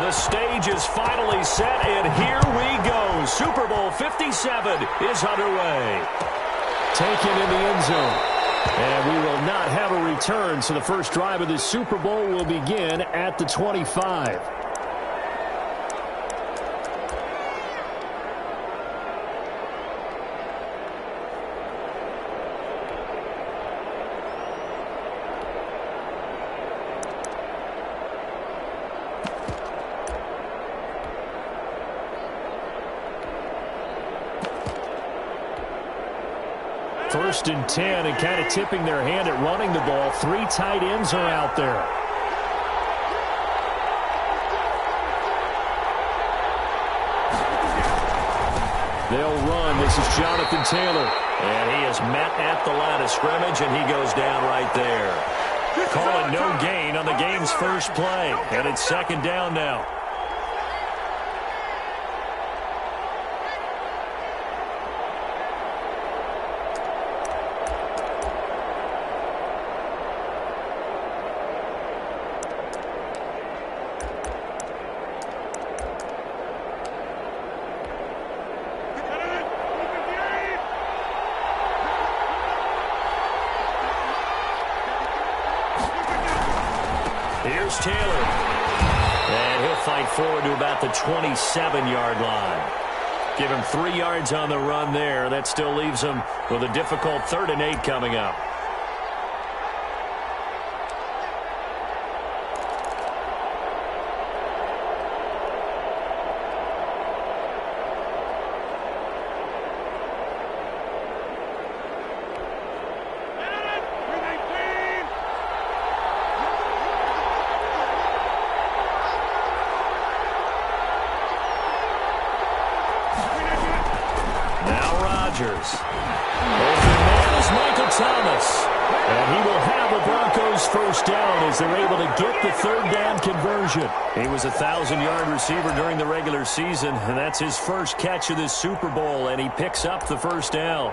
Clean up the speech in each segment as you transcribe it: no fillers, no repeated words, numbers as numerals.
The stage is finally set, and here we go. Super Bowl 57 is underway. Taken in the end zone. And we will not have a return, so the first drive of the Super Bowl will begin at the 25. First and 10, and kind of tipping their hand at running the ball. 3 tight ends are out there. They'll run. This is Jonathan Taylor. And he is met at the line of scrimmage, and he goes down right there. Calling no gain on the game's first play. And it's second down now. Here's Taylor. And he'll fight forward to about the 27-yard line. Give him 3 yards on the run there. That still leaves him with a difficult 3rd and 8 coming up. Open man is Michael Thomas. And he will have the Broncos first down as they're able to get the 3rd down conversion. He was a 1,000-yard receiver during the regular season, and that's his first catch of this Super Bowl, and he picks up the first down.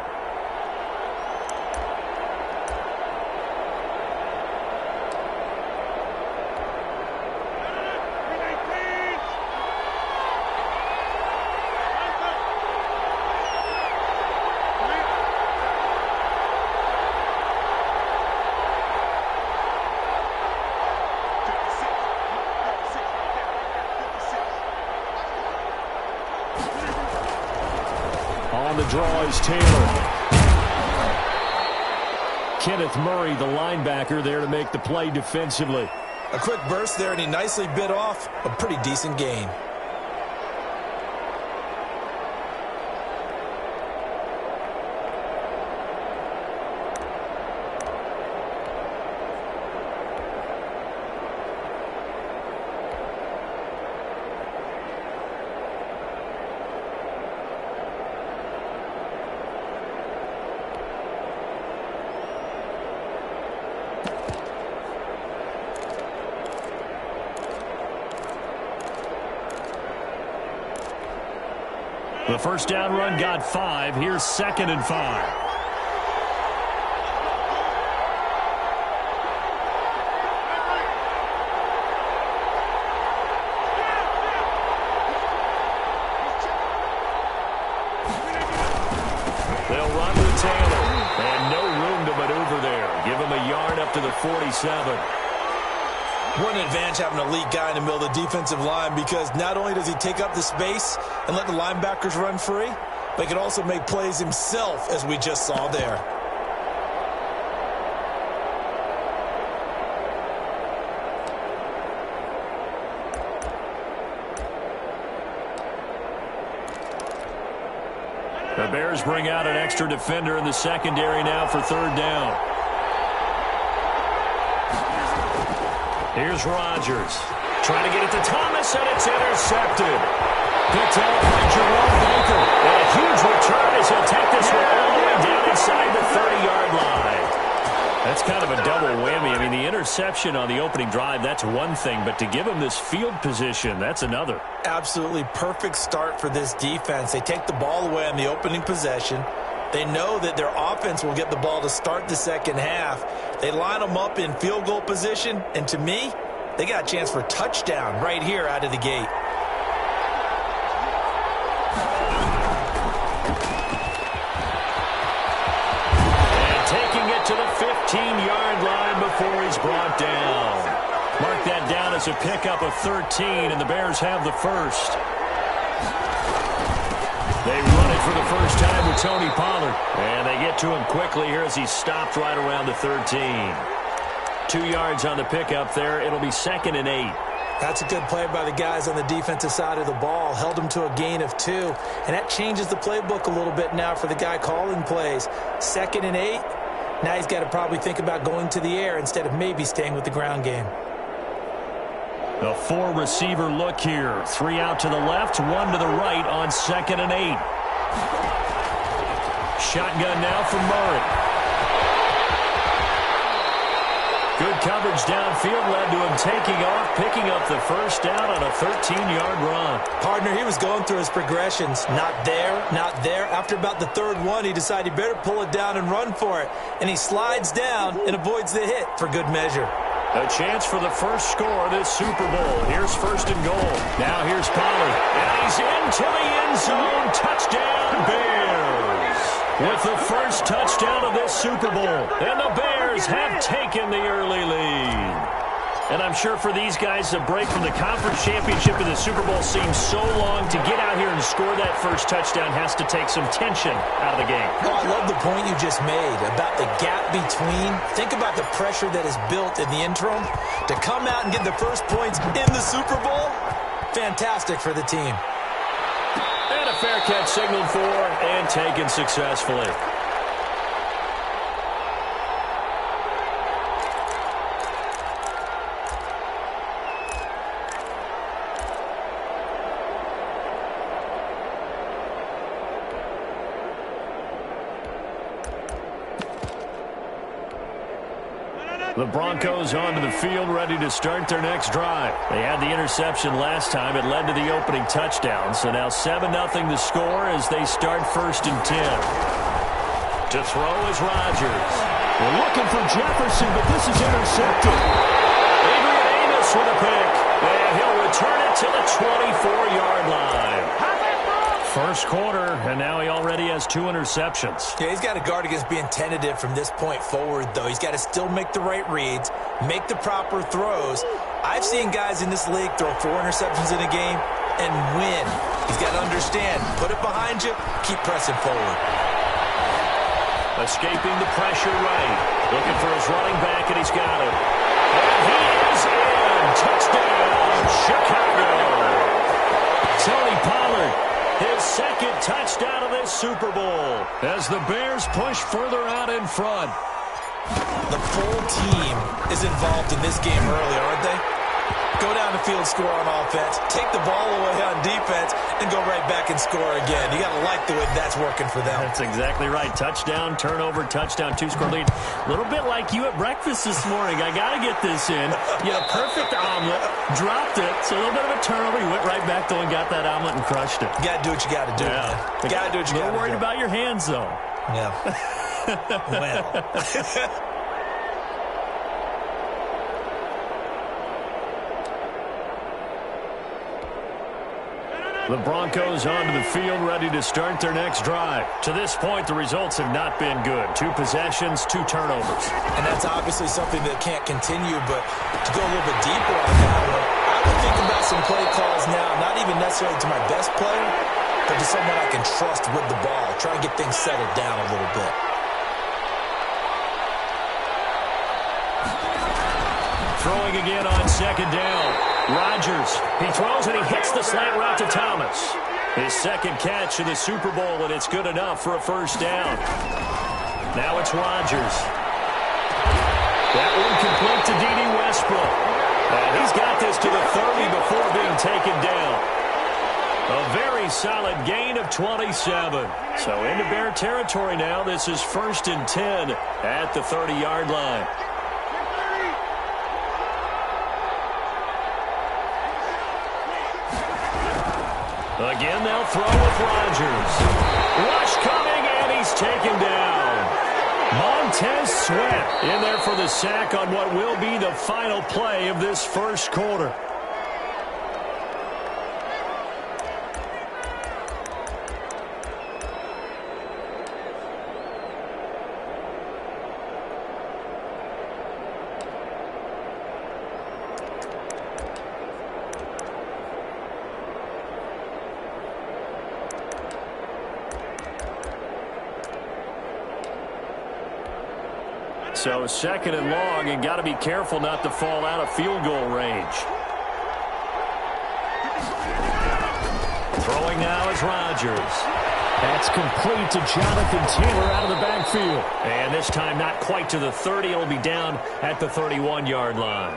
On the draw is Taylor. Kenneth Murray, the linebacker, there to make the play defensively. A quick burst there, and he nicely bit off a pretty decent gain. The first down run got 5. Here's 2nd and 5. They'll run with Taylor. And no room to maneuver there. Give him a yard up to the 47. What an advantage having an elite guy in the middle of the defensive line, because not only does he take up the space and let the linebackers run free, but he can also make plays himself, as we just saw there. The Bears bring out an extra defender in the secondary now for 3rd down. Here's Rodgers. Trying to get it to Thomas, and it's intercepted. Picked off by Jerome Baker. And a huge return as he'll take this one all the way down inside the 30-yard line. That's kind of a double whammy. I mean, the interception on the opening drive, that's one thing. But to give him this field position, that's another. Absolutely perfect start for this defense. They take the ball away on the opening possession. They know that their offense will get the ball to start the second half. They line them up in field goal position, and to me, They got a chance for a touchdown right here out of the gate. And taking it to the 15-yard line before he's brought down. Mark that down as a pickup of 13, and the Bears have the first. They run it for the first time with Tony Pollard. And they get to him quickly here as he's stopped right around the 13. 2 yards on the pickup there. It'll be 2nd and 8. That's a good play by the guys on the defensive side of the ball. Held them to a gain of 2. And that changes the playbook a little bit now for the guy calling plays. 2nd and 8. Now he's got to probably think about going to the air instead of maybe staying with the ground game. A 4-receiver look here. 3 out to the left, 1 to the right on 2nd and 8. Shotgun now from Murray. Good coverage downfield led to him taking off, picking up the first down on a 13-yard run. Partner, he was going through his progressions. Not there, not there. After about the 3rd one, he decided he better pull it down and run for it. And he slides down and avoids the hit for good measure. A chance for the first score of this Super Bowl. Here's 1st and goal. Now here's Pollard. And he's into the end zone. Touchdown, Bears. With the first touchdown of this Super Bowl. And the Bears have taken the early lead. And I'm sure for these guys, the break from the conference championship to the Super Bowl seems so long. To get out here and score that first touchdown has to take some tension out of the game. Oh, I love the point you just made about the gap between. Think about the pressure that is built in the interim. To come out and get the first points in the Super Bowl, fantastic for the team. And a fair catch signaled for and taken successfully. The Broncos onto the field, ready to start their next drive. They had the interception last time. It led to the opening touchdown. So now 7-0 the score as they start 1st and 10. To throw is Rodgers. We're looking for Jefferson, but this is intercepted. Adrian Amos with a pick. And he'll return it to the 24-yard line. First quarter, and now he already has 2 interceptions. Yeah, he's got to guard against being tentative from this point forward, though. He's got to still make the right reads, make the proper throws. I've seen guys in this league throw 4 interceptions in a game and win. He's got to understand, put it behind you, keep pressing forward. Escaping the pressure right. Looking for his running back, and he's got it. And he is in. Touchdown, Chicago. Tony Pollard. His 2nd touchdown of this Super Bowl as the Bears push further out in front. The full team is involved in this game early, aren't they? Go down the field, score on offense, take the ball away on defense, and go right back and score again. You got to like the way that's working for them. That's exactly right. Touchdown, turnover, touchdown, 2-score lead. A little bit like you at breakfast this morning. I got to get this in. You had a perfect omelet, dropped it, so a little bit of a turnover. You went right back, though, and got that omelet and crushed it. You got to do what you got to do, man. You got to do what you got to do. A little worried about your hands, though. Yeah. Well. The Broncos onto the field, ready to start their next drive. To this point, the results have not been good. 2 possessions, 2 turnovers. And that's obviously something that can't continue, but to go a little bit deeper on that one, I would think about some play calls now, not even necessarily to my best player, but to someone I can trust with the ball. Try and get things settled down a little bit. Throwing again on 2nd down. Rodgers, he throws and he hits the slant route to Thomas. His 2nd catch of the Super Bowl, and it's good enough for a first down. Now it's Rodgers. That one complete to D.D. Westbrook. And he's got this to the 30 before being taken down. A very solid gain of 27. So into Bear territory now. This is 1st and 10 at the 30-yard line. Again, they'll throw with Rodgers. Rush coming, and he's taken down. Montez Sweat in there for the sack on what will be the final play of this first quarter. So second and long, and got to be careful not to fall out of field goal range. Throwing now is Rodgers. That's complete to Jonathan Taylor out of the backfield. And this time not quite to the 30. It'll be down at the 31-yard line.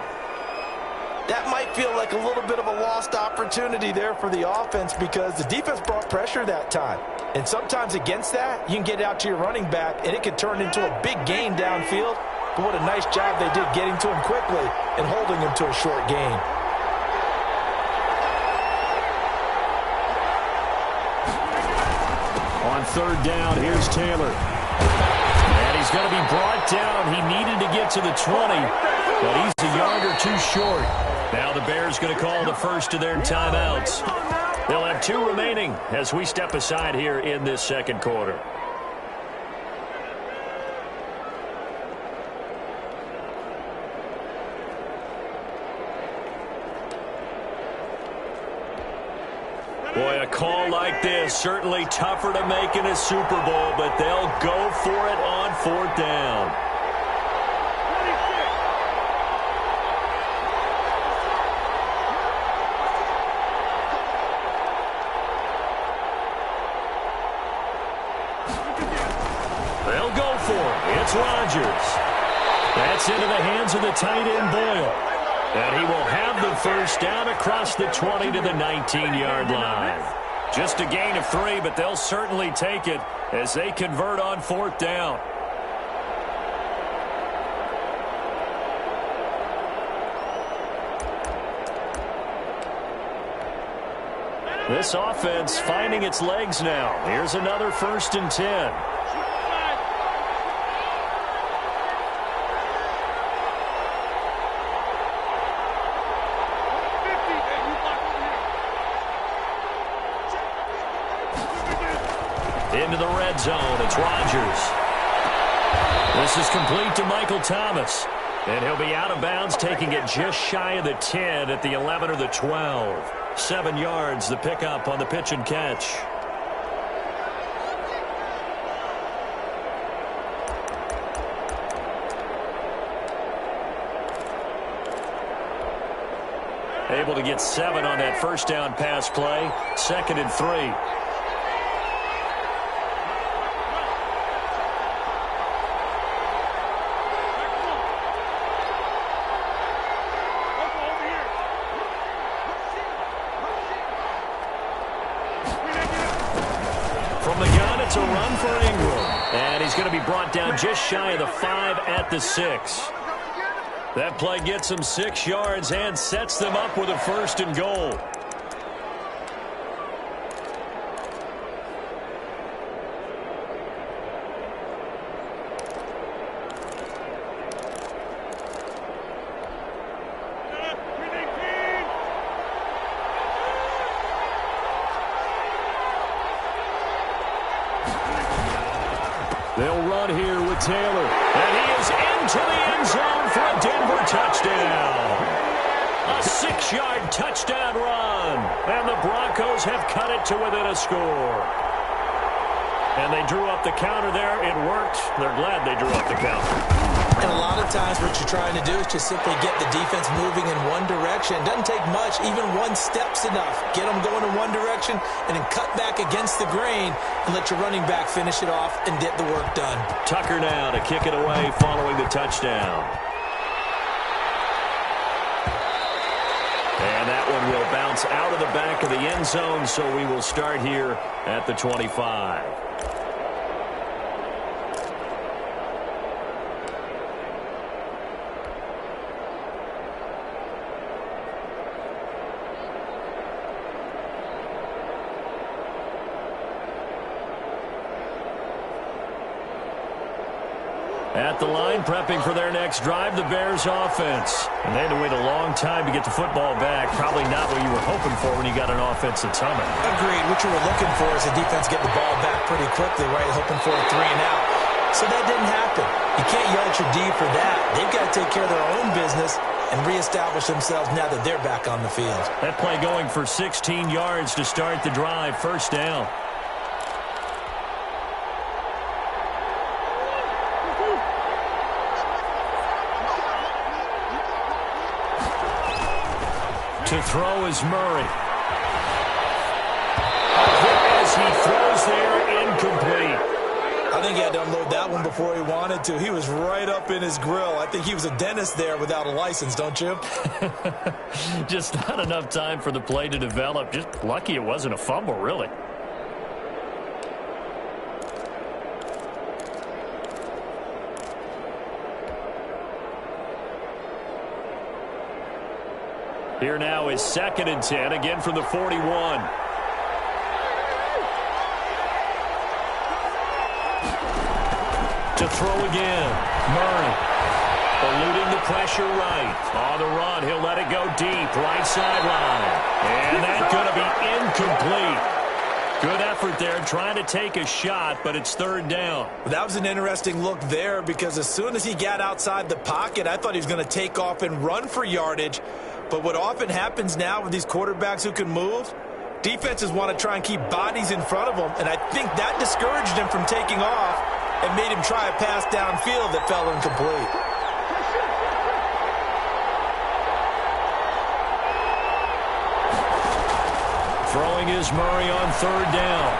That might feel like a little bit of a lost opportunity there for the offense because the defense brought pressure that time. And sometimes against that, you can get out to your running back, and it could turn into a big gain downfield. But what a nice job they did getting to him quickly and holding him to a short gain. On third down, here's Taylor. And he's going to be brought down. He needed to get to the 20, but he's a yard or two short. Now the Bears going to call the first of their timeouts. They'll have 2 remaining as we step aside here in this second quarter. Boy, a call like this, certainly tougher to make in a Super Bowl, but they'll go for it on fourth down. They'll go for it. It's Rodgers. That's into the hands of the tight end, Boyle. And he will have the first down across the 20 to the 19-yard line. Just a gain of 3, but they'll certainly take it as they convert on fourth down. This offense finding its legs now. Here's another 1st and 10. Into the red zone, it's Rodgers. This is complete to Michael Thomas. And he'll be out of bounds, taking it just shy of the 10 at the 11 or the 12. 7 yards, the pickup on the pitch and catch. Able to get 7 on that first down pass play. 2nd and 3. It's a run for Ingram. And he's going to be brought down just shy of the 5 at the 6. That play gets him 6 yards and sets them up with a 1st and goal. They'll run here with Taylor. And he is into the end zone for a Denver touchdown. A 6-yard touchdown run. And the Broncos have cut it to within a score. And they drew up the counter there. It worked. They're glad they drew up the counter. And a lot of times what you're trying to do is just simply get the defense moving in one direction. It doesn't take much. Even one step's enough. Get them going in one direction and then cut back against the grain and let your running back finish it off and get the work done. Tucker now to kick it away following the touchdown. And that one will bounce out of the back of the end zone, so we will start here at the 25. At the line, prepping for their next drive, the Bears offense. And they had to wait a long time to get the football back. Probably not what you were hoping for when you got an offense that's humming. Agreed. What you were looking for is the defense get the ball back pretty quickly, right? Hoping for a 3 and out. So that didn't happen. You can't yell at your D for that. They've got to take care of their own business and reestablish themselves now that they're back on the field. That play going for 16 yards to start the drive. First down. To throw is Murray. As he throws there, incomplete. I think he had to unload that one before he wanted to. He was right up in his grill. I think he was a dentist there without a license, don't you? Just not enough time for the play to develop. Just lucky it wasn't a fumble, really. Here now is 2nd and 10, again from the 41. To throw again, Murray. Eluding the pressure right. On the run, he'll let it go deep, right sideline. And that's going to be incomplete. Good effort there, trying to take a shot, but it's 3rd down. That was an interesting look there because as soon as he got outside the pocket, I thought he was going to take off and run for yardage. But what often happens now with these quarterbacks who can move, defenses want to try and keep bodies in front of them, and I think that discouraged him from taking off and made him try a pass downfield that fell incomplete. Throwing is Murray on 3rd down.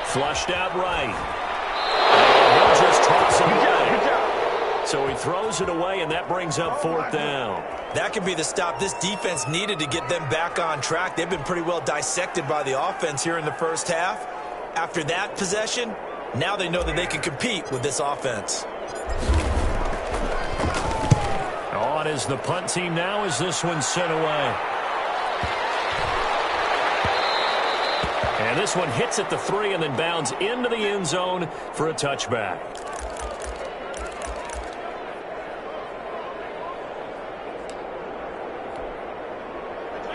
Flushed out right. And he'll just toss it away. So he throws it away, and that brings up 4th down. That could be the stop this defense needed to get them back on track. They've been pretty well dissected by the offense here in the first half. After that possession, now they know that they can compete with this offense. On is the punt team now as this one's sent away. And this one hits at the 3 and then bounds into the end zone for a touchback.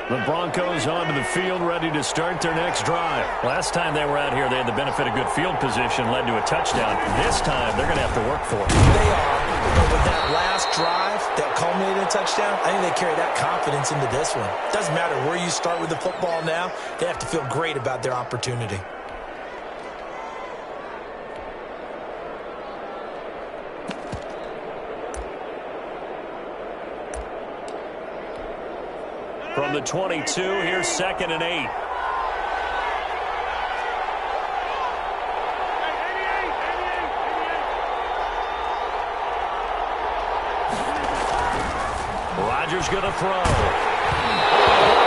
The Broncos onto the field, ready to start their next drive. Last time they were out here, they had the benefit of good field position, led to a touchdown. This time, they're going to have to work for it. They are. But with that last drive that culminated in a touchdown, I think they carry that confidence into this one. Doesn't matter where you start with the football now. They have to feel great about their opportunity. From the 22, here's 2nd and 8. Rodgers going to throw.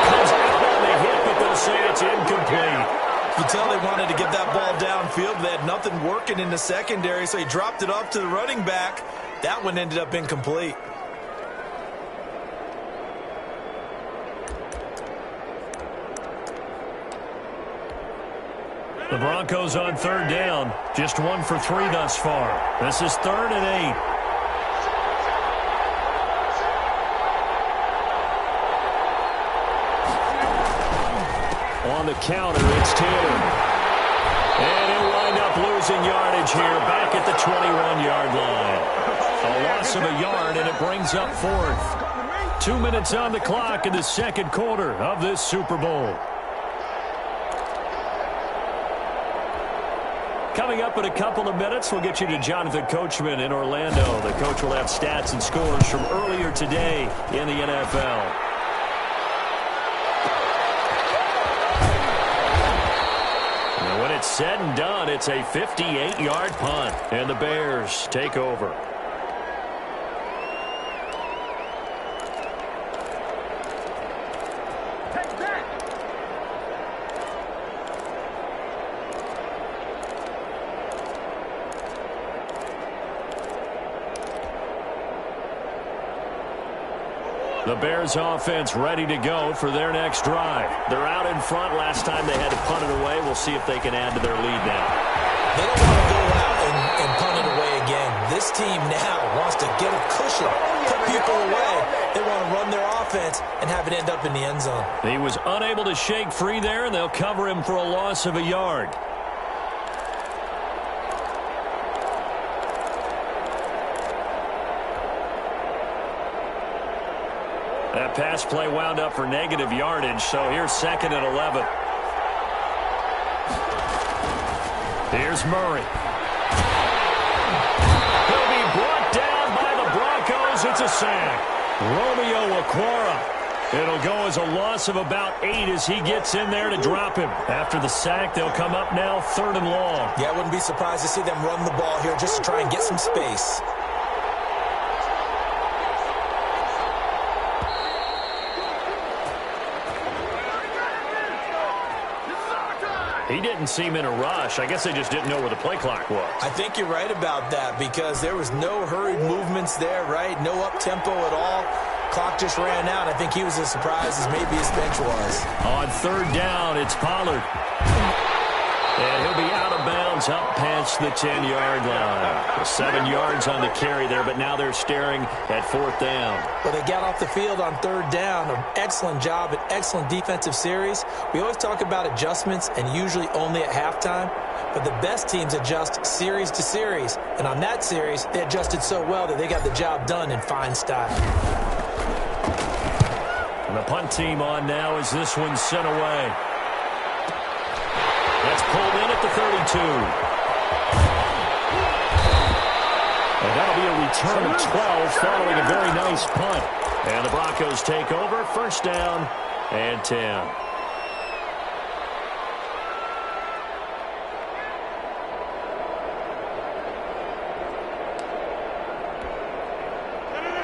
Comes out on the hit, but they'll say it's incomplete. You can tell they wanted to get that ball downfield. They had nothing working in the secondary, so he dropped it off to the running back. That one ended up incomplete. The Broncos on 3rd down. Just 1 for 3 thus far. This is 3rd and 8. On the counter, it's Taylor. And he'll wind up losing yardage here back at the 21-yard line. A loss of a yard, and it brings up 4th. 2 minutes on the clock in the 2nd quarter of this Super Bowl. Coming up in a couple of minutes, we'll get you to Jonathan Coachman in Orlando. The coach will have stats and scores from earlier today in the NFL. And when it's said and done, it's a 58-yard punt, and the Bears take over. The Bears offense ready to go for their next drive. They're out in front. Last time they had to punt it away. We'll see if they can add to their lead now. They don't want to go out and punt This team now wants to get a cushion, put people away. They want to run their offense and have it end up in the end zone. He was unable to shake free there, and they'll cover him for a loss of a yard. That pass play wound up for negative yardage, so here's 2nd and 11. Here's Murray. He'll be brought down by the Broncos. It's a sack. Romeo Okwara. It'll go as a loss of about 8 as he gets in there to drop him. After the sack, they'll come up now 3rd and long. Yeah, I wouldn't be surprised to see them run the ball here just to try and get some space. He didn't seem in a rush. I guess they just didn't know where the play clock was. I think you're right about that because there was no hurried movements there, right? No up-tempo at all. Clock just ran out. I think he was as surprised as maybe his bench was. On 3rd down, it's Pollard. And he'll be out of bounds up past the 10-yard line. 7 yards on the carry there, but now they're staring at 4th down. Well, they got off the field on 3rd down. An excellent job, an excellent defensive series. We always talk about adjustments and usually only at halftime, but the best teams adjust series to series. And on that series, they adjusted so well that they got the job done in fine style. And the punt team on now as this one's sent away. That's pulled in at the 32. And that'll be a return of 12 following a very nice punt. And the Broncos take over, 1st down and 10.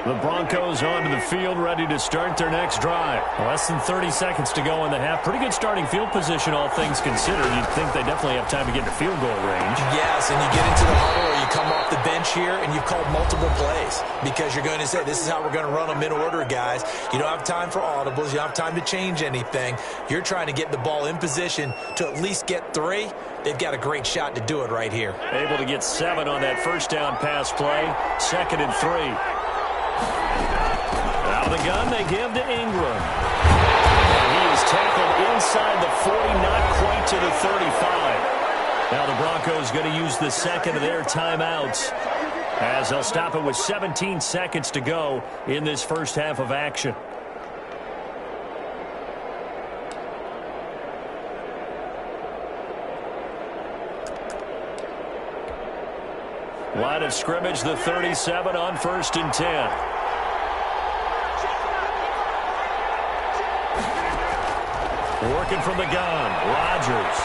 The Broncos onto the field, ready to start their next drive. Less than 30 seconds to go in the half. Pretty good starting field position, all things considered. You'd think they definitely have time to get to field goal range. Yes, and you get into the huddle or you come off the bench here and you've called multiple plays because you're going to say, this is how we're going to run them in order, guys. You don't have time for audibles. You don't have time to change anything. You're trying to get the ball in position to at least get 3. They've got a great shot to do it right here. Able to get 7 on that 1st down pass play. 2nd and 3. Out of the gun, they give to Ingram. And he is tackled inside the 40, not quite to the 35. Now the Broncos going to use the 2nd of their timeouts as they'll stop it with 17 seconds to go in this first half of action. Line of scrimmage, the 37 on 1st and 10. Working from the gun, Rodgers.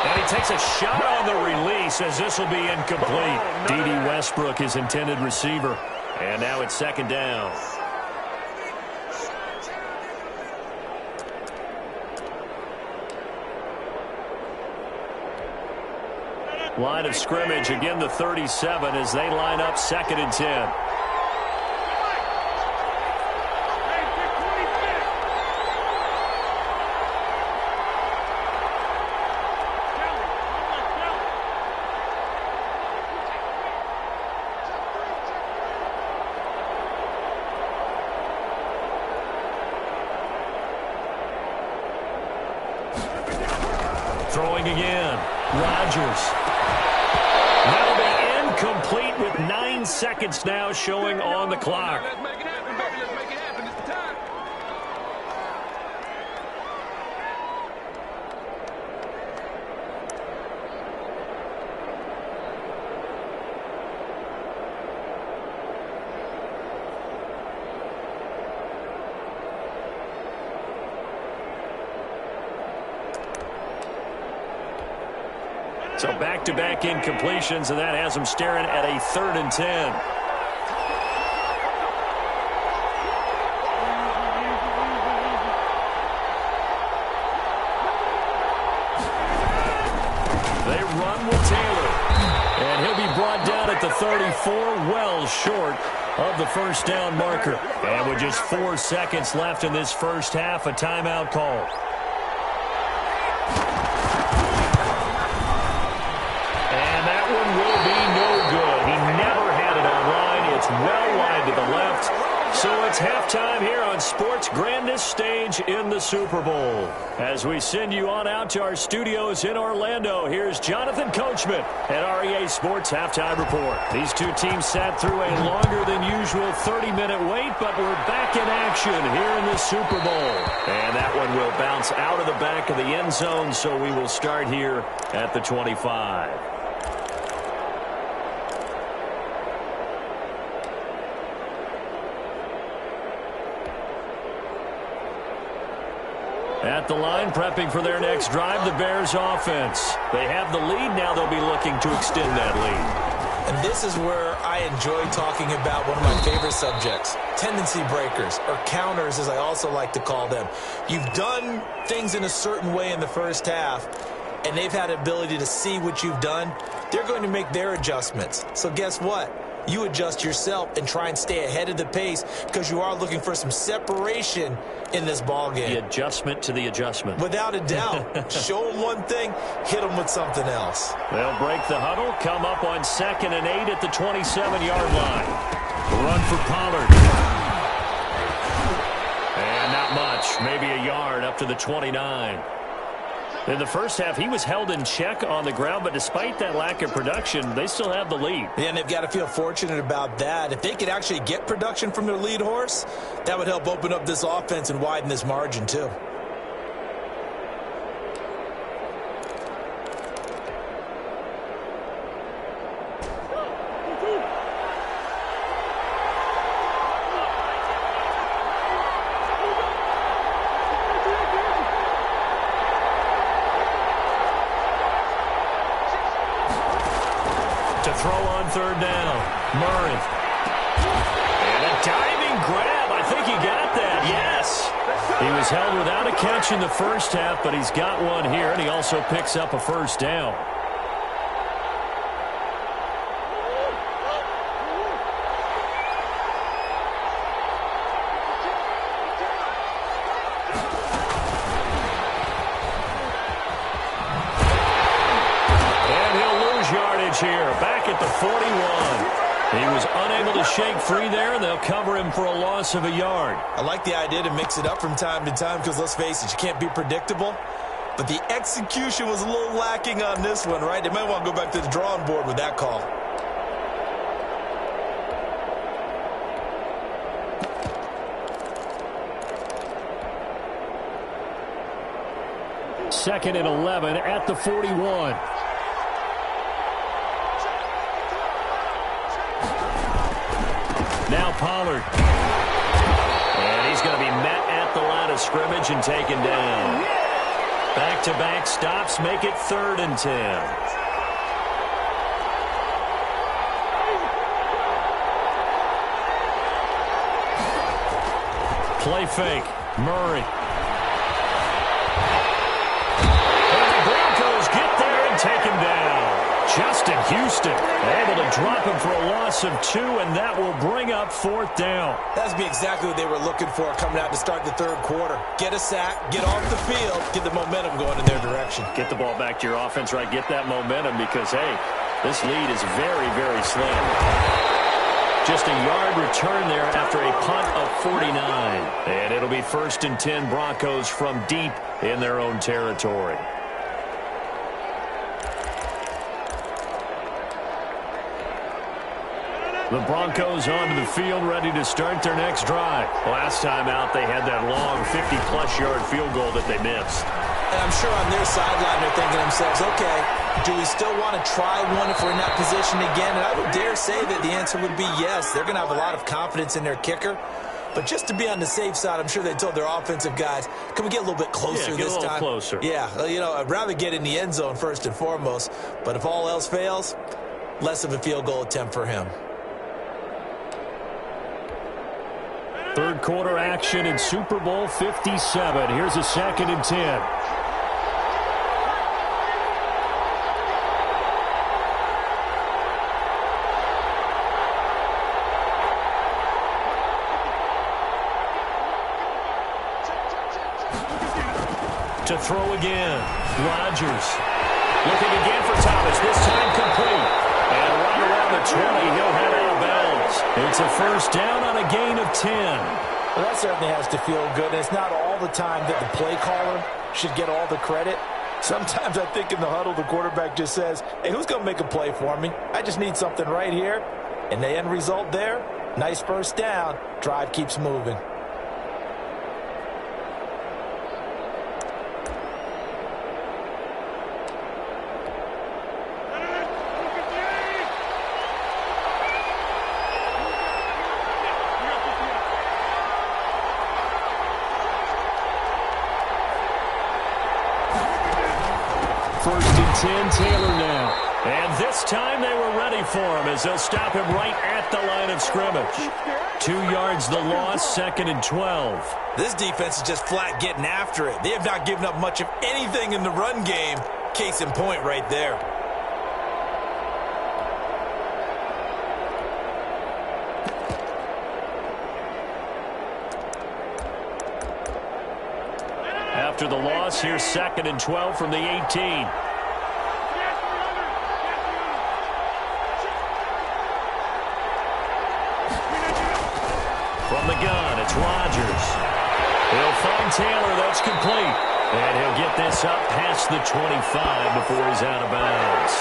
And he takes a shot on the release as this will be incomplete. D.D. Westbrook, his intended receiver. And now it's 2nd down. Line of scrimmage, again the 37 as they line up 2nd and 10. Throwing again. Rodgers. That'll be incomplete with 9 seconds now showing on the clock. Let's make it happen, baby. Let's make it happen. It's the time. So back-to-back incompletions, and that has them staring at a 3rd and 10. They run with Taylor. And he'll be brought down at the 34, well short of the 1st down marker. And with just 4 seconds left in this first half, a timeout call. wide to the left. So it's halftime here on sports' grandest stage in the Super Bowl. As we send you on out to our studios in Orlando, here's Jonathan Coachman at REA Sports Halftime Report. These two teams sat through a longer than usual 30-minute wait, but we're back in action here in the Super Bowl. And that one will bounce out of the back of the end zone, so we will start here at the 25. At the line, prepping for their next drive, the Bears offense. They have the lead. Now they'll be looking to extend that lead. And this is where I enjoy talking about one of my favorite subjects, tendency breakers, or counters as I also like to call them. You've done things in a certain way in the first half, and they've had the ability to see what you've done. They're going to make their adjustments. So guess what? You adjust yourself and try and stay ahead of the pace because you are looking for some separation in this ballgame. The adjustment to the adjustment. Without a doubt. Show them one thing, hit them with something else. They'll break the huddle, come up on 2nd and 8 at the 27-yard line. Run for Pollard. And not much, maybe a yard up to the 29. In the first half, he was held in check on the ground, but despite that lack of production, they still have the lead. Yeah, and they've got to feel fortunate about that. If they could actually get production from their lead horse, that would help open up this offense and widen this margin, too. Throw on 3rd down. Murray. And a diving grab. I think he got that. Yes. He was held without a catch in the first half, but he's got one here, and he also picks up a 1st down. Here, back at the 41. He was unable to shake free there, and they'll cover him for a loss of a yard. I like the idea to mix it up from time to time because, let's face it, you can't be predictable. But the execution was a little lacking on this one, right? They might want to go back to the drawing board with that call. Second and 11 at the 41. Now Pollard. And he's going to be met at the line of scrimmage and taken down. Back-to-back stops make it 3rd and 10. Play fake. Murray. And the Broncos get there and take him down. Justin Houston able to drop him for a loss of 2, and that will bring up 4th down. That's be exactly what they were looking for coming out to start the 3rd quarter. Get a sack, get off the field, get the momentum going in their direction. Get the ball back to your offense, right? Get that momentum because, hey, this lead is very, very slim. Just a yard return there after a punt of 49. And it'll be 1st and 10 Broncos from deep in their own territory. The Broncos onto the field, ready to start their next drive. Last time out, they had that long 50-plus yard field goal that they missed. And I'm sure on their sideline, they're thinking to themselves, okay, do we still want to try one if we're in that position again? And I would dare say that the answer would be yes. They're going to have a lot of confidence in their kicker. But just to be on the safe side, I'm sure they told their offensive guys, can we get a little bit closer this time? Closer. Yeah, you know, I'd rather get in the end zone first and foremost. But if all else fails, less of a field goal attempt for him. 3rd quarter action in Super Bowl 57. Here's a 2nd and 10. To throw again. Rodgers. Looking again for Thomas. This time complete. And right around the 20, he'll head out of bounds. It's a first down on a gain of 10. Well, that certainly has to feel good. And it's not all the time that the play caller should get all the credit. Sometimes I think in the huddle, the quarterback just says, hey, who's going to make a play for me? I just need something right here. And the end result there, nice first down. Drive keeps moving. First and 10, Taylor now. And this time they were ready for him as they'll stop him right at the line of scrimmage. 2 yards the loss, 2nd and 12. This defense is just flat getting after it. They have not given up much of anything in the run game. Case in point right there. After the loss, here's 2nd and 12 from the 18. From the gun, it's Rodgers. He'll find Taylor. That's complete. And he'll get this up past the 25 before he's out of bounds.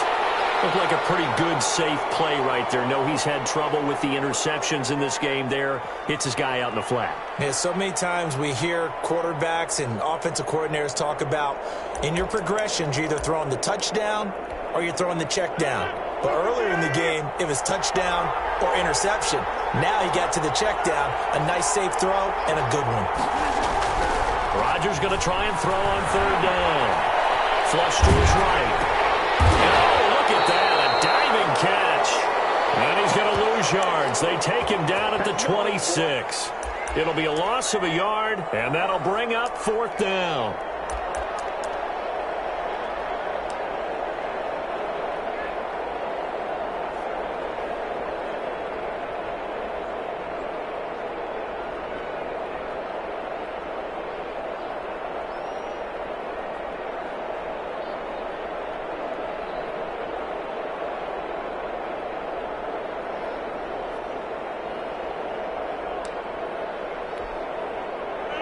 Looked like a pretty good, safe play right there. No, he's had trouble with the interceptions in this game there. Hits his guy out in the flat. Yeah, so many times we hear quarterbacks and offensive coordinators talk about in your progressions, you're either throwing the touchdown or you're throwing the check down. But earlier in the game, it was touchdown or interception. Now he got to the check down, a nice safe throw and a good one. Rodgers going to try and throw on 3rd down. Flush to his right. Oh, look at that, a diving catch. And he's going to lose yards. They take him down at the 26. It'll be a loss of a yard, and that'll bring up 4th down.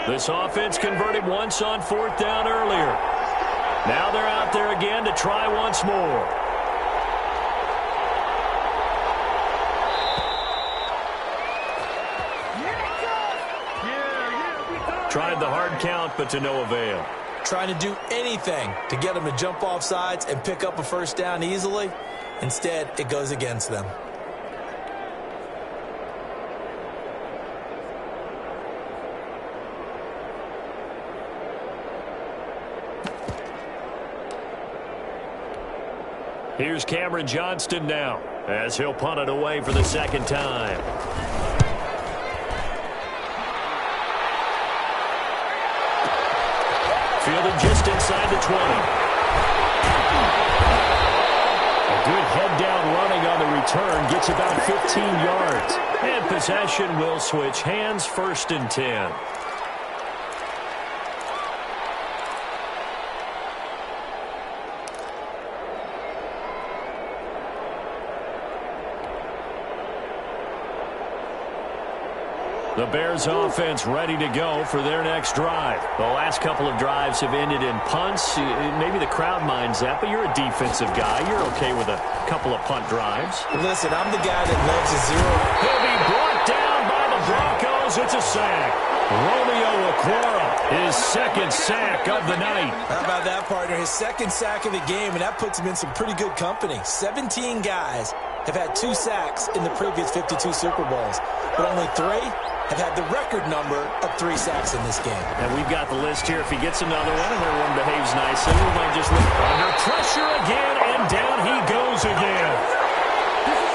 This offense converted once on 4th down earlier. Now they're out there again to try once more. Tried the hard count, but to no avail. Trying to do anything to get them to jump off sides and pick up a first down easily. Instead, it goes against them. Here's Cameron Johnston now as he'll punt it away for the 2nd time. Fielded just inside the 20. A good head-down running on the return gets about 15 yards. And possession will switch hands, 1st and 10. The Bears offense ready to go for their next drive. The last couple of drives have ended in punts. Maybe the crowd minds that, but you're a defensive guy. You're okay with a couple of punt drives. Listen, I'm the guy that loves a zero. He'll be brought down by the Broncos. It's a sack. Romeo Okwara, his 2nd sack of the night. How about that, partner? His 2nd sack of the game, and that puts him in some pretty good company. 17 guys have had 2 sacks in the previous 52 Super Bowls, but only 3 have had the record number of 3 sacks in this game. And we've got the list here. If he gets another one and everyone behaves nicely, we might just look under pressure again, and down he goes again.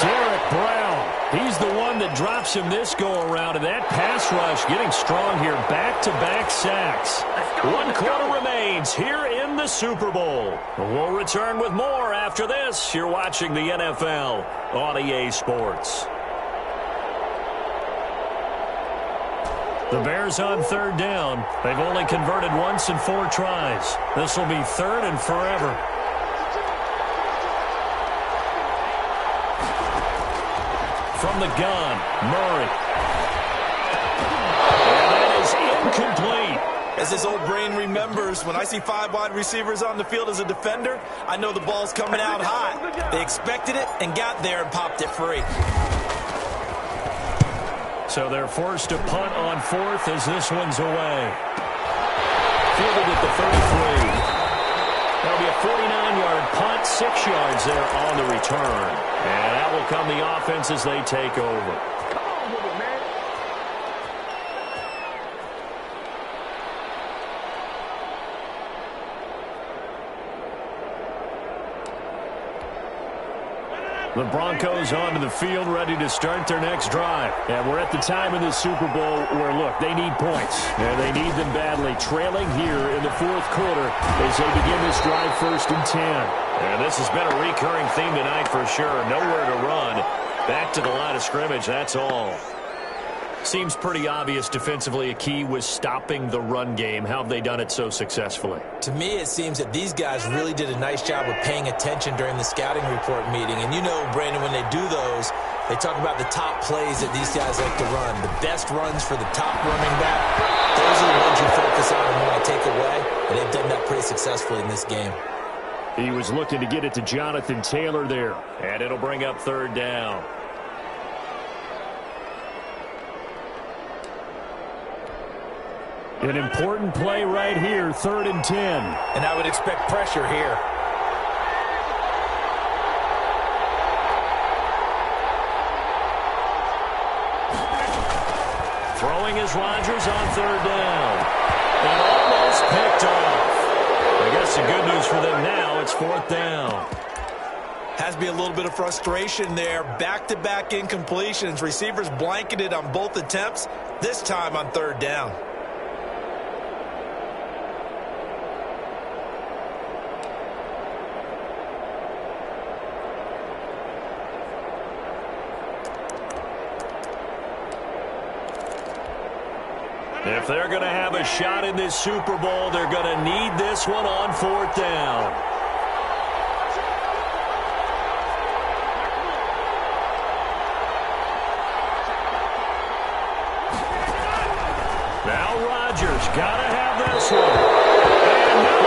Derek Brown, he's the one that drops him this go-around, and that pass rush getting strong here. Back-to-back sacks. 1 quarter remains here in the Super Bowl. We'll return with more after this. You're watching the NFL on EA Sports. The Bears on 3rd down. They've only converted once in 4 tries. This will be 3rd and forever. From the gun, Murray. And that is incomplete. As this old brain remembers, when I see 5 wide receivers on the field as a defender, I know the ball's coming out hot. They expected it and got there and popped it free. So they're forced to punt on 4th as this one's away. Fielded at the 33. That'll be a 49-yard punt, 6 yards there on the return. And that will come the offense as they take over. The Broncos onto the field, ready to start their next drive. And we're at the time in the Super Bowl where, look, they need points. And they need them badly. Trailing here in the 4th quarter as they begin this drive 1st and 10. And this has been a recurring theme tonight for sure. Nowhere to run. Back to the line of scrimmage, that's all. Seems pretty obvious defensively a key was stopping the run game. How have they done it so successfully? To me, it seems that these guys really did a nice job of paying attention during the scouting report meeting. And you know, Brandon, when they do those, they talk about the top plays that these guys like to run. The best runs for the top running back. Those are the ones you focus on and want to take away. And they've done that pretty successfully in this game. He was looking to get it to Jonathan Taylor there. And it'll bring up 3rd down. An important play right here, 3rd and 10. And I would expect pressure here. Throwing is Rodgers on 3rd down. And almost picked off. I guess the good news for them now, it's 4th down. Has to be a little bit of frustration there. Back-to-back incompletions. Receivers blanketed on both attempts, this time on 3rd down. If they're going to have a shot in this Super Bowl, they're going to need this one on 4th down. Now Rodgers got to have this one. And no,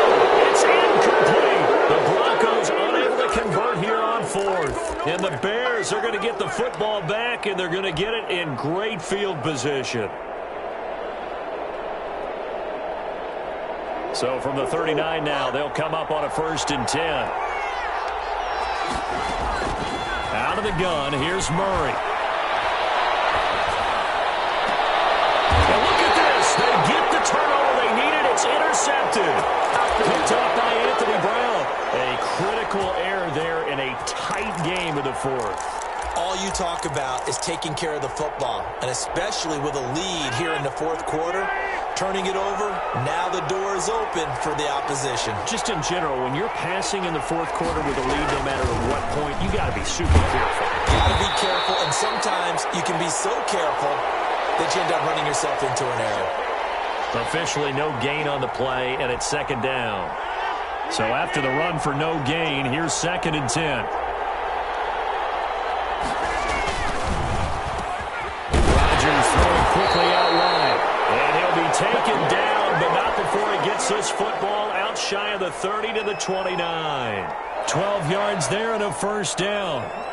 it's incomplete. The Broncos unable to convert here on 4th. And the Bears are going to get the football back, and they're going to get it in great field position. So from the 39 now, they'll come up on a 1st and 10. Out of the gun, here's Murray. And look at this. They get the turnover they needed. It's intercepted. Picked up by Anthony Brown. A critical error there in a tight game in the 4th. All you talk about is taking care of the football, and especially with a lead here in the 4th quarter. Turning it over, now the door is open for the opposition. Just in general, when you're passing in the 4th quarter with a lead, no matter at what point, you got to be super careful. You got to be careful, and sometimes you can be so careful that you end up running yourself into an error. Officially no gain on the play, and it's 2nd down. So after the run for no gain, here's 2nd and 10. Rodgers throwing quickly out wide. And he'll be taken down, but not before he gets this football out shy of the 30 to the 29. 12 yards there and a 1st down.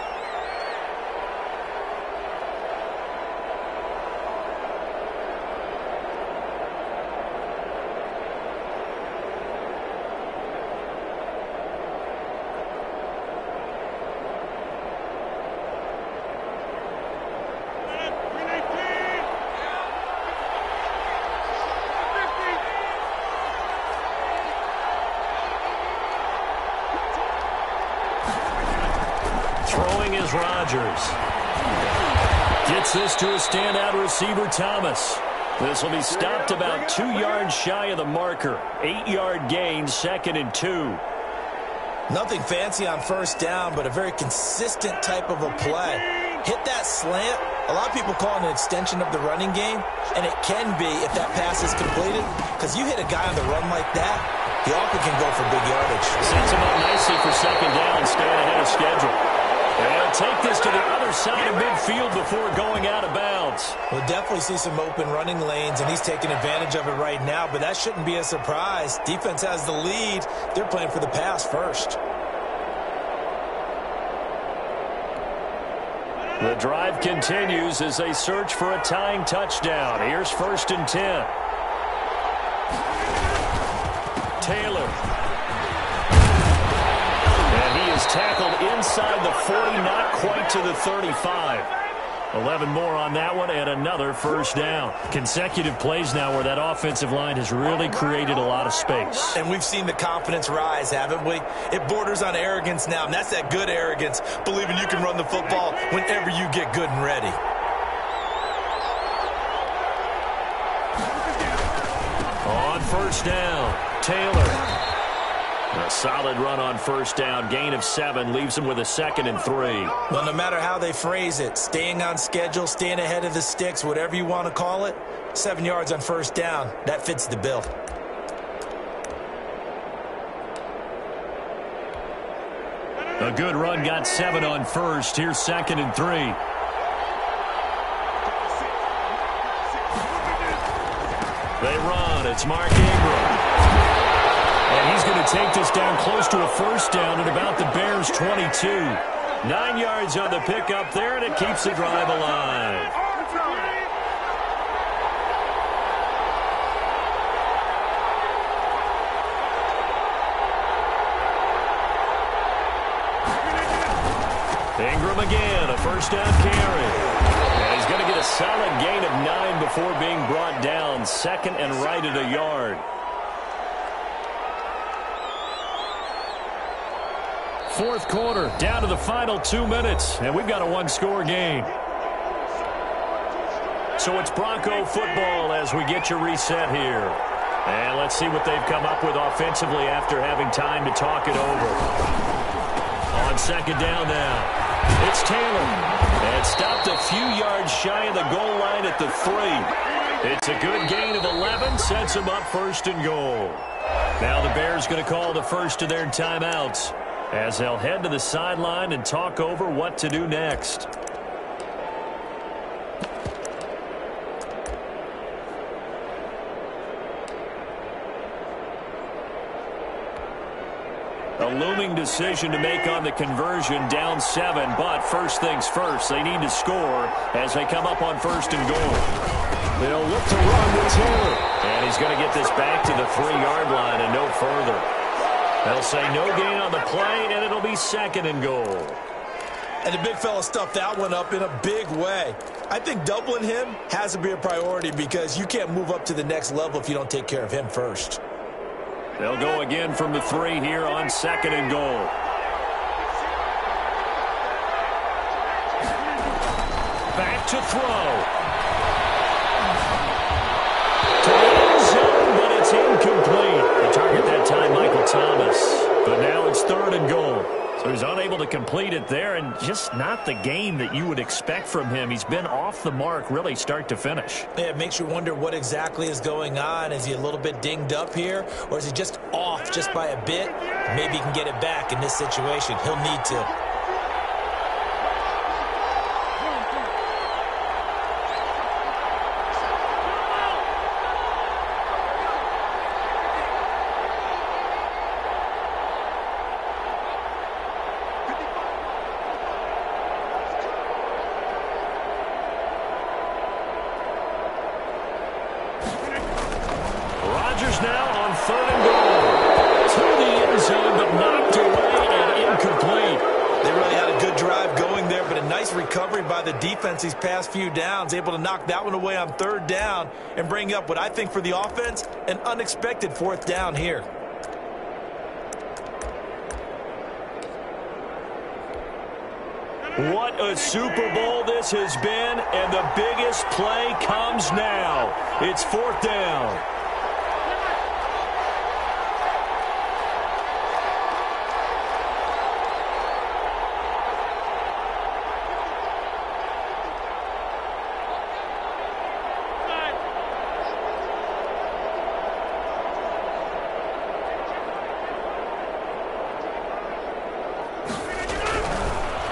Is Rodgers. Gets this to a standout receiver, Thomas. This will be stopped about 2 yards shy of the marker. 8-yard gain, 2nd and 2. Nothing fancy on 1st down, but a very consistent type of a play. Hit that slant. A lot of people call it an extension of the running game, and it can be if that pass is completed, because you hit a guy on the run like that, he often can go for big yardage. Sets him up nicely for 2nd down, staying ahead of schedule. And take this to the other side of midfield before going out of bounds. We'll definitely see some open running lanes, and he's taking advantage of it right now, but that shouldn't be a surprise. Defense has the lead. They're playing for the pass first. The drive continues as they search for a tying touchdown. Here's 1st and 10. Taylor. And he is tackled inside the 40, not quite to the 35. 11 more on that one and another first down. Consecutive plays now where that offensive line has really created a lot of space. And we've seen the confidence rise, haven't we? It borders on arrogance now, and that's that good arrogance, believing you can run the football whenever you get good and ready. On first down, Taylor. A solid run on first down. Gain of 7 leaves him with a 2nd and 3. Well, no matter how they phrase it, staying on schedule, staying ahead of the sticks, whatever you want to call it, 7 yards on first down, that fits the bill. A good run got 7 on first. Here's 2nd and 3. They run. It's Mark Ingram. And he's going to take this down close to a first down at about the Bears' 22. 9 yards on the pickup there, and it keeps the drive alive. Ingram again, a first down carry. And he's going to get a solid gain of 9 before being brought down. 2nd and right at a yard. 4th quarter, down to the final 2 minutes, and we've got a one-score game. So it's Bronco football as we get you reset here. And let's see what they've come up with offensively after having time to talk it over. On 2nd down now, it's Taylor. And stopped a few yards shy of the goal line at the 3. It's a good gain of 11, sets them up 1st and goal. Now the Bears going to call the first of their timeouts, as they'll head to the sideline and talk over what to do next. A looming decision to make on the conversion, down 7, but first things first, they need to score as they come up on 1st and goal. They'll look to run with Taylor, and he's going to get this back to the 3-yard line and no further. They'll say no gain on the play, and it'll be 2nd and goal. And the big fella stuffed that one up in a big way. I think doubling him has to be a priority because you can't move up to the next level if you don't take care of him first. They'll go again from the 3 here on 2nd and goal. Back to throw. To the end zone, but it's incomplete. The target that time, Michael Thomas. But now it's 3rd and goal. So he's unable to complete it there, and just not the game that you would expect from him. He's been off the mark, really, start to finish. Yeah, it makes you wonder what exactly is going on. Is he a little bit dinged up here, or is he just off just by a bit? Maybe he can get it back in this situation. He'll need to. Now on 3rd and goal. To the end zone, but knocked away and incomplete. They really had a good drive going there, but a nice recovery by the defense these past few downs, able to knock that one away on 3rd down and bring up what I think for the offense, an unexpected 4th down here. What a Super Bowl this has been, and the biggest play comes now. It's 4th down.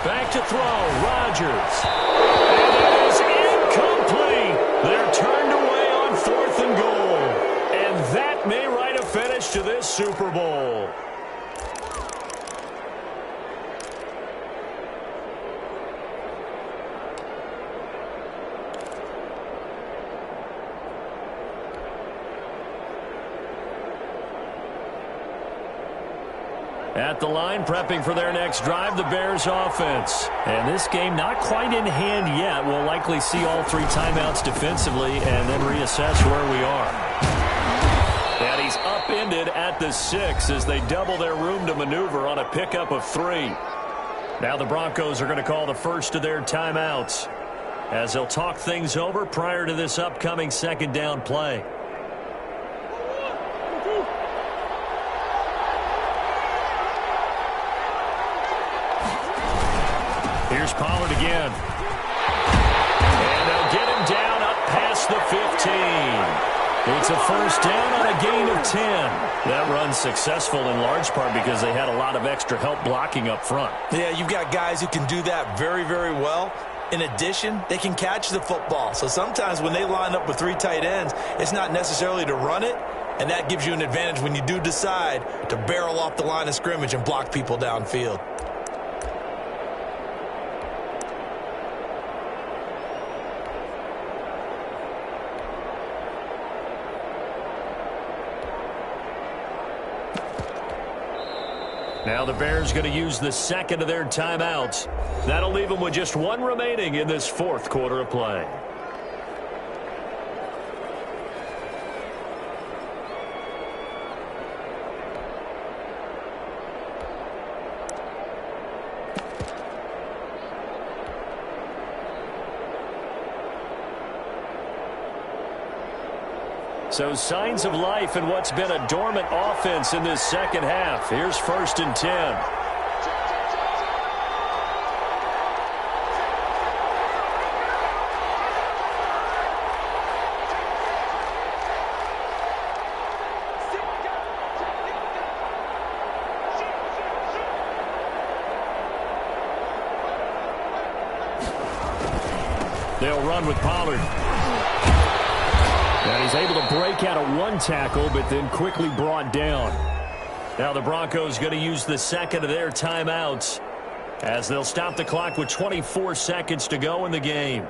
Back to throw, Rodgers. And it is incomplete. They're turned away on 4th and goal. And that may write a finish to this Super Bowl. At the line, prepping for their next drive, the Bears offense. And this game not quite in hand yet. We'll likely see all 3 timeouts defensively and then reassess where we are. And he's upended at the 6 as they double their room to maneuver on a pickup of 3. Now the Broncos are going to call the first of their timeouts as they'll talk things over prior to this upcoming 2nd down play. Here's Pollard again. And they'll get him down up past the 15. It's a first down on a gain of 10. That run's successful in large part because they had a lot of extra help blocking up front. Yeah, you've got guys who can do that very, very well. In addition, they can catch the football. So sometimes when they line up with 3 tight ends, it's not necessarily to run it, and that gives you an advantage when you do decide to barrel off the line of scrimmage and block people downfield. Now the Bears going to use the 2nd of their timeouts. That'll leave them with just 1 remaining in this 4th quarter of play. So signs of life in what's been a dormant offense in this 2nd half. Here's 1st and 10. They'll run with Pollard. And he's able to break out of 1 tackle, but then quickly brought down. Now the Broncos going to use the 2nd of their timeouts as they'll stop the clock with 24 seconds to go in the game.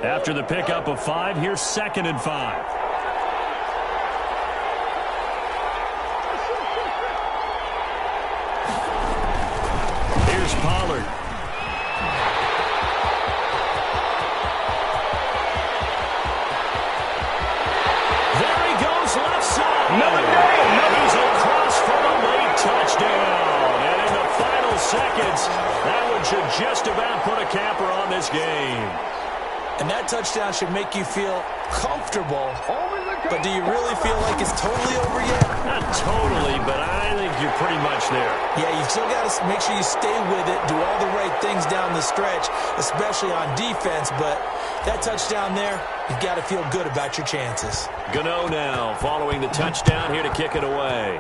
After the pickup of 5, here's 2nd and 5. Here's Pollard. He's across for a late touchdown. And in the final seconds, that one should just about put a capper on this game. And that touchdown should make you feel comfortable. But do you really feel like it's totally over yet? Not totally, but I think you're pretty much there. Yeah, you've still got to make sure you stay with it, do all the right things down the stretch, especially on defense. But that touchdown there, you've got to feel good about your chances. Gano now following the touchdown here to kick it away.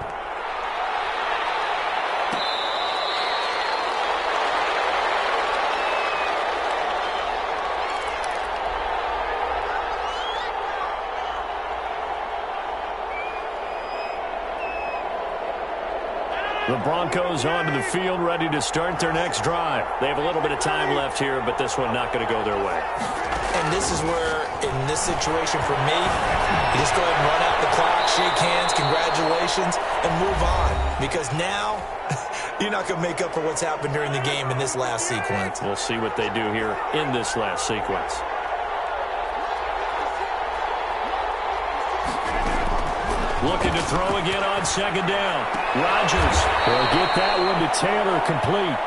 The Broncos onto the field, ready to start their next drive. They have a little bit of time left here, but this one not going to go their way. And this is where, in this situation for me, you just go ahead and run out the clock, shake hands, congratulations, and move on. Because now, you're not going to make up for what's happened during the game in this last sequence. We'll see what they do here in this last sequence. Looking to throw again on 2nd down. Rodgers will get that one to Taylor, complete.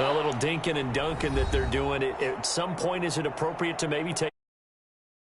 A little dinking and dunking that they're doing. At some point, is it appropriate to maybe take